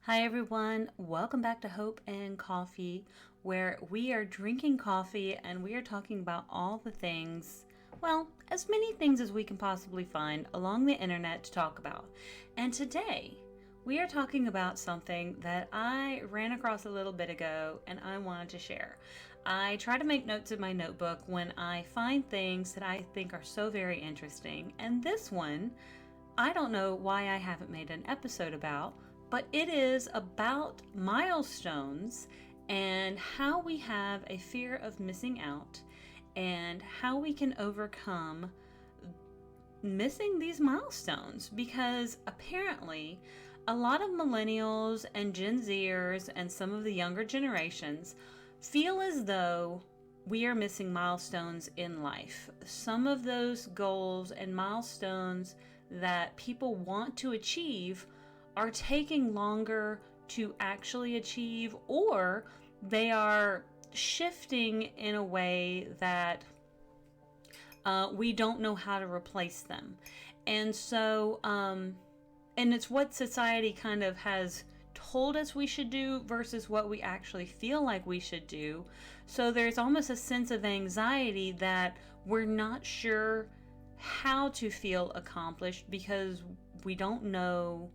Hi everyone, welcome back to Hope and Coffee, where we are drinking coffee and we are talking about all the things, well, as many things as we can possibly find along the internet to talk about. And today, we are talking about something that I ran across a little bit ago and I wanted to share. I try to make notes in my notebook when I find things that I think are so very interesting, and this one, I don't know why I haven't made an episode about, but it is about milestones and how we have a fear of missing out and how we can overcome missing these milestones, because apparently a lot of millennials and Gen Zers and some of the younger generations feel as though we are missing milestones in life. Some of those goals and milestones that people want to achieve are taking longer to actually achieve, or they are shifting in a way that we don't know how to replace them. And so, and it's what society kind of has told us we should do versus what we actually feel like we should do. So there's almost a sense of anxiety that we're not sure how to feel accomplished because we don't know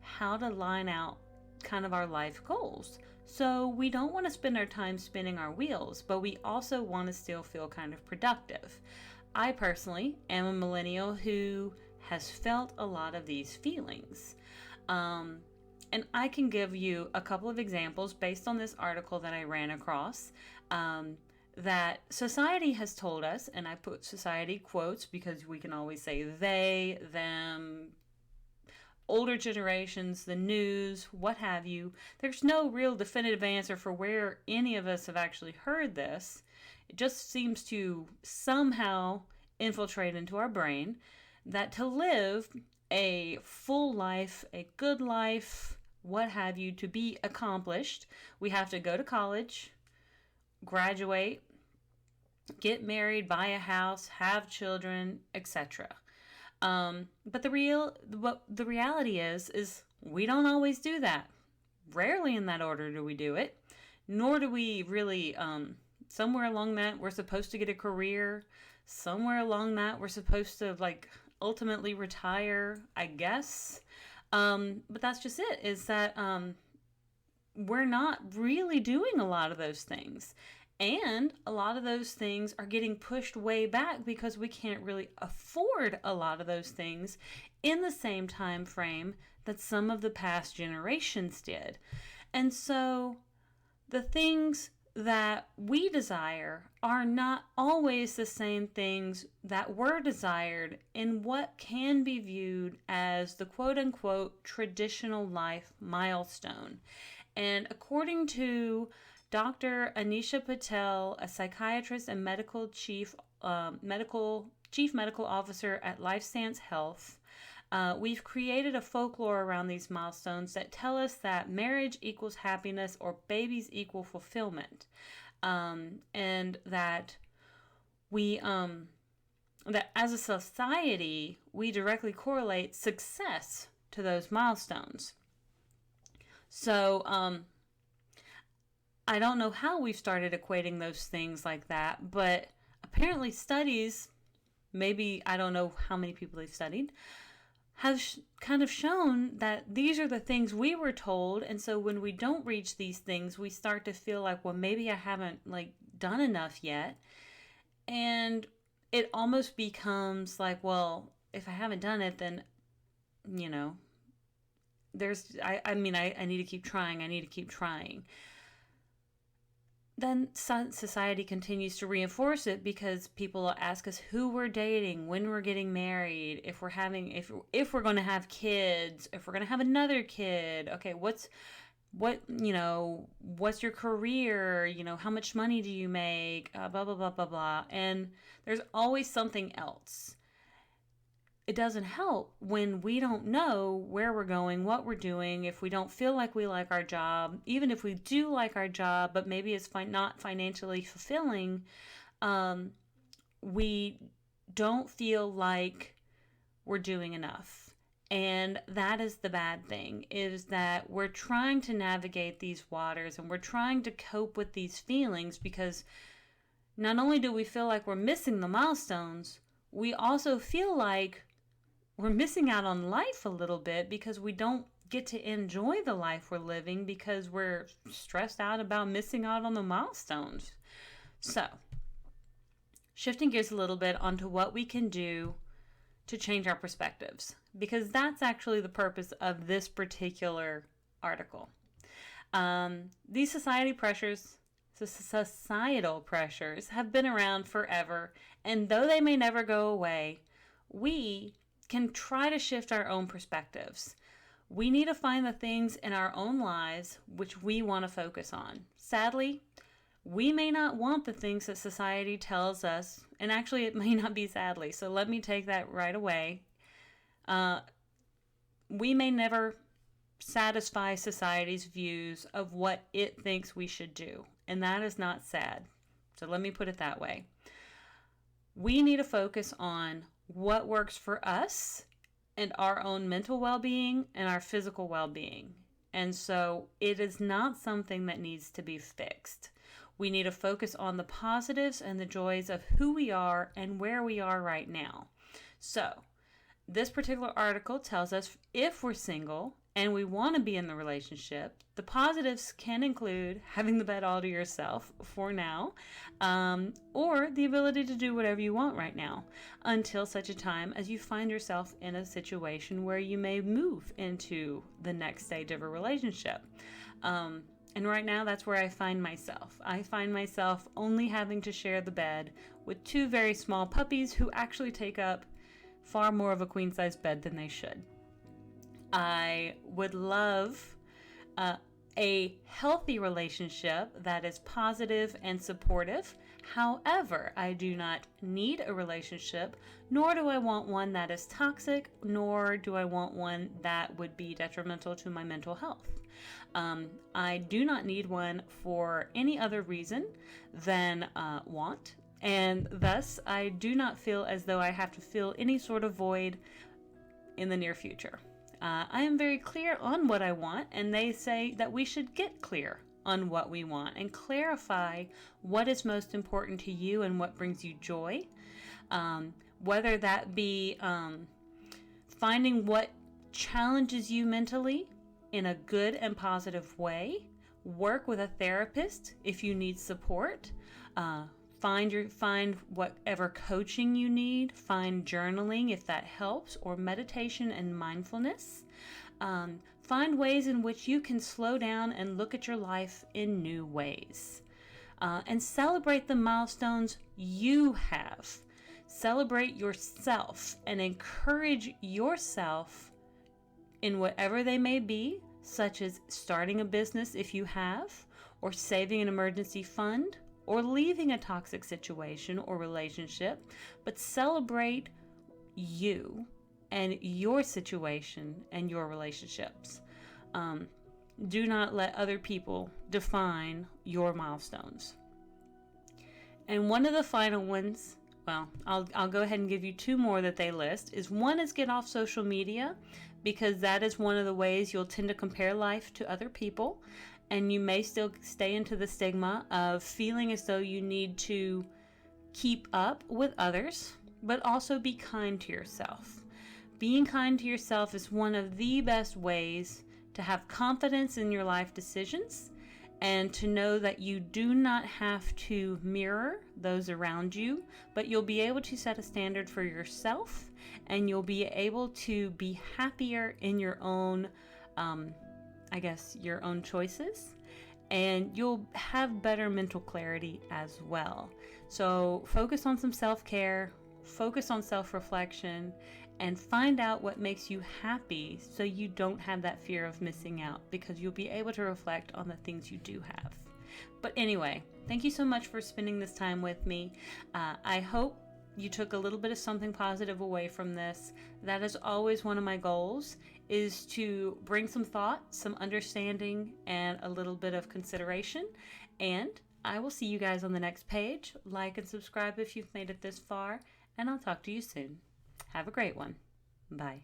how to line out kind of our life goals. So we don't want to spend our time spinning our wheels, but we also want to still feel kind of productive. I personally am a millennial who has felt a lot of these feelings. And I can give you a couple of examples based on this article that I ran across, that society has told us, and I put society quotes because we can always say they, them, older generations, the news, what have you. There's no real definitive answer for where any of us have actually heard this. It just seems to somehow infiltrate into our brain that to live a full life, a good life, what have you, to be accomplished, we have to go to college, graduate, get married, buy a house, have children, etc. But the reality is we don't always do that. Rarely in that order do we do it, nor do we really. Somewhere along that, we're supposed to get a career. Somewhere along that, we're supposed to ultimately retire, I guess. But that's just it. Is that we're not really doing a lot of those things. And a lot of those things are getting pushed way back because we can't really afford a lot of those things in the same time frame that some of the past generations did. And so the things that we desire are not always the same things that were desired in what can be viewed as the quote-unquote traditional life milestone. And according to Dr. Anisha Patel, a psychiatrist and chief medical officer at LifeStance Health, we've created a folklore around these milestones that tell us that marriage equals happiness or babies equal fulfillment, and that we that as a society we directly correlate success to those milestones. So I don't know how we've started equating those things like that, but apparently studies, maybe I don't know how many people they've studied, have kind of shown that these are the things we were told, and so when we don't reach these things, we start to feel like, well, maybe I haven't done enough yet, and it almost becomes like, well, if I haven't done it, then I need to keep trying. I need to keep trying. Then society continues to reinforce it because people ask us who we're dating, when we're getting married, if we're going to have kids, if we're going to have another kid. Okay, what's your career? How much money do you make? Blah blah blah blah blah. And there's always something else. It doesn't help when we don't know where we're going, what we're doing, if we don't feel like we like our job, even if we do like our job, but maybe it's not financially fulfilling, we don't feel like we're doing enough. And that is the bad thing, is that we're trying to navigate these waters and we're trying to cope with these feelings, because not only do we feel like we're missing the milestones, we also feel like we're missing out on life a little bit, because we don't get to enjoy the life we're living because we're stressed out about missing out on the milestones. So, shifting gears a little bit onto what we can do to change our perspectives, because that's actually the purpose of this particular article. These societal pressures have been around forever, and though they may never go away, we can try to shift our own perspectives. We need to find the things in our own lives which we want to focus on. Sadly, we may not want the things that society tells us, and actually it may not be sadly, so let me take that right away. We may never satisfy society's views of what it thinks we should do, and that is not sad. So let me put it that way. We need to focus on what works for us and our own mental well-being and our physical well-being. And so it is not something that needs to be fixed. We need to focus on the positives and the joys of who we are and where we are right now. So this particular article tells us if we're single and we want to be in the relationship, the positives can include having the bed all to yourself for now, or the ability to do whatever you want right now until such a time as you find yourself in a situation where you may move into the next stage of a relationship. And right now, that's where I find myself. I find myself only having to share the bed with two very small puppies who actually take up far more of a queen-size bed than they should. I would love a healthy relationship that is positive and supportive. However, I do not need a relationship, nor do I want one that is toxic, nor do I want one that would be detrimental to my mental health. I do not need one for any other reason than want, and thus I do not feel as though I have to fill any sort of void in the near future. I am very clear on what I want, and they say that we should get clear on what we want and clarify what is most important to you and what brings you joy. Whether that be finding what challenges you mentally in a good and positive way, work with a therapist if you need support, find whatever coaching you need, find journaling if that helps, or meditation and mindfulness. Find ways in which you can slow down and look at your life in new ways. And celebrate the milestones you have. Celebrate yourself and encourage yourself in whatever they may be, such as starting a business if you have, or saving an emergency fund, or leaving a toxic situation or relationship, but celebrate you and your situation and your relationships. Do not let other people define your milestones. And one of the final ones, well, I'll go ahead and give you two more that they list, is one is get off social media, because that is one of the ways you'll tend to compare life to other people. And you may still stay into the stigma of feeling as though you need to keep up with others, but also be kind to yourself. Being kind to yourself is one of the best ways to have confidence in your life decisions and to know that you do not have to mirror those around you, but you'll be able to set a standard for yourself, and you'll be able to be happier in your own your own choices, and you'll have better mental clarity as well. So focus on some self-care, focus on self-reflection, and find out what makes you happy so you don't have that fear of missing out, because you'll be able to reflect on the things you do have. But anyway, thank you so much for spending this time with me. I hope you took a little bit of something positive away from this. That is always one of my goals, is to bring some thought, some understanding, and a little bit of consideration. And I will see you guys on the next page. Like and subscribe if you've made it this far, and I'll talk to you soon. Have a great one. Bye.